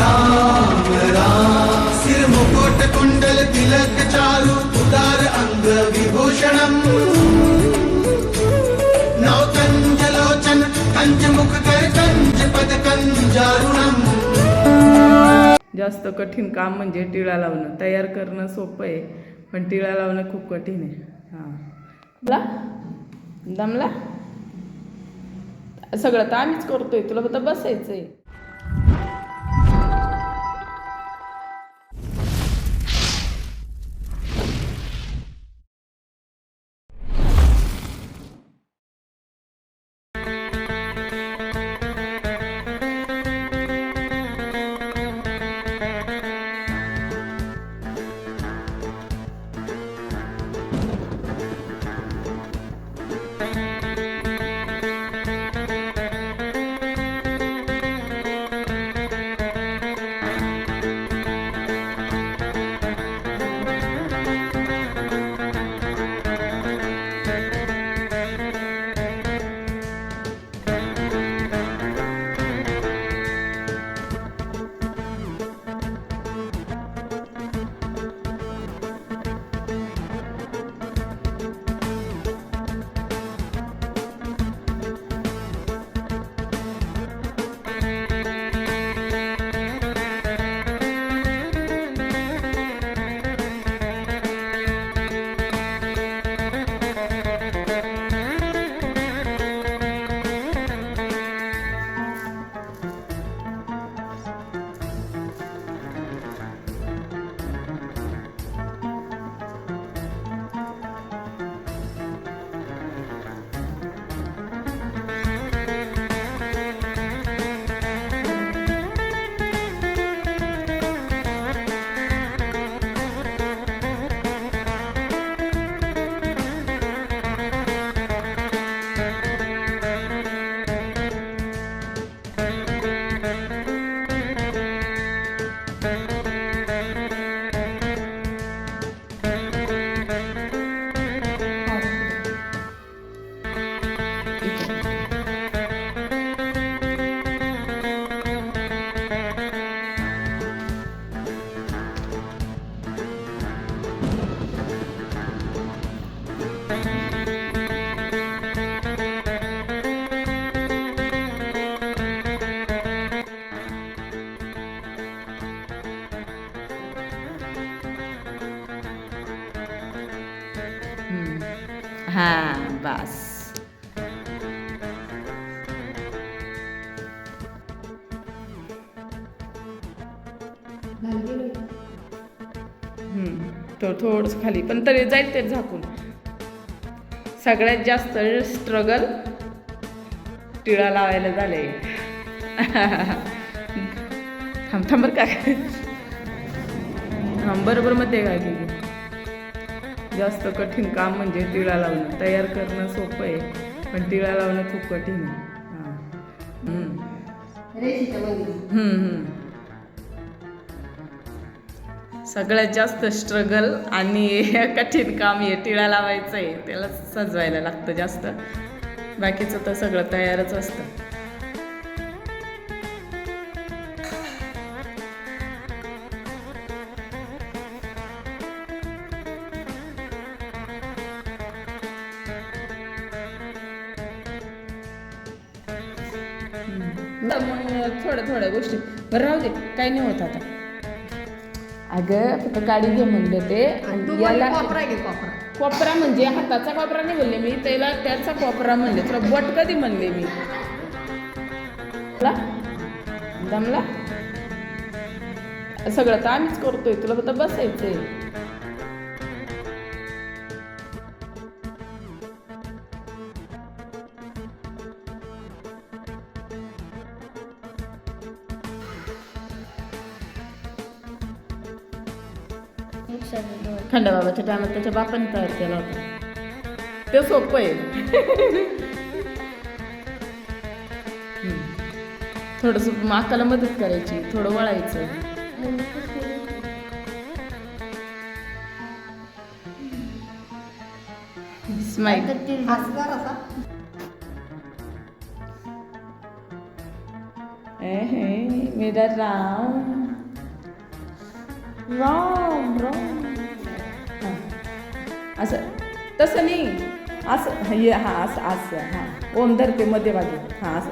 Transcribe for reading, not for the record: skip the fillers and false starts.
राम राम सिर मुकुट कुंडल तिलक चारु उदार अंग विभूषणम् नवकंजलोचन कंज मुख कर कंज पद कंजारुणम्. जास्त कठीण काम म्हणजे टिळा लावणं. तयार करणं सोपं आहे पण टिळा लावणं खूप कठीण आहे. हां दमला सगळं तर आम्हीच करतोय, तुला फक्त बसायचं आहे. हां बस. थोडंसं खाली पण तरी जाईल ते झाकून. सगळ्यात जास्त स्ट्रगल टिळा लावायला झाले. थांब बरं काय बरोबर मग ते काय की जास्त कठीण काम म्हणजे टिळा लावणं. तयार करणं सोपं आहे पण टिळा लावणं खूप कठीण आहे. सगळ्यात जास्त स्ट्रगल आणि कठीण काम हे टिळा लावायचं आहे. त्याला सजवायला लागतं जास्त, बाकीचं तर सगळं तयारच असतं. थोड्या गोष्टी बरं राहू दे, काही नाही होत आता. अगं फक्त गाडी घे म्हणलं ते. आणि याला कोपरा म्हणजे हाताचा कोपरा नाही म्हणले मी, त्याला त्याचा कोपरा म्हणले. तुला बोट कधी म्हणले मी? दमला सगळं तर आम्हीच करतोय, तुला फक्त बसायचंय. खंडोबाच्या टायमात त्याच्या बापाने तयार केला होता. ते सोपं आहे. थोडंसं माकाला मदत करायची, थोडं वळायचं. स्माईल मेरा राम राम राम. हां असं तसं नाही असं हे हां असं असं हां ओम धरते मध्यभागी हां असं.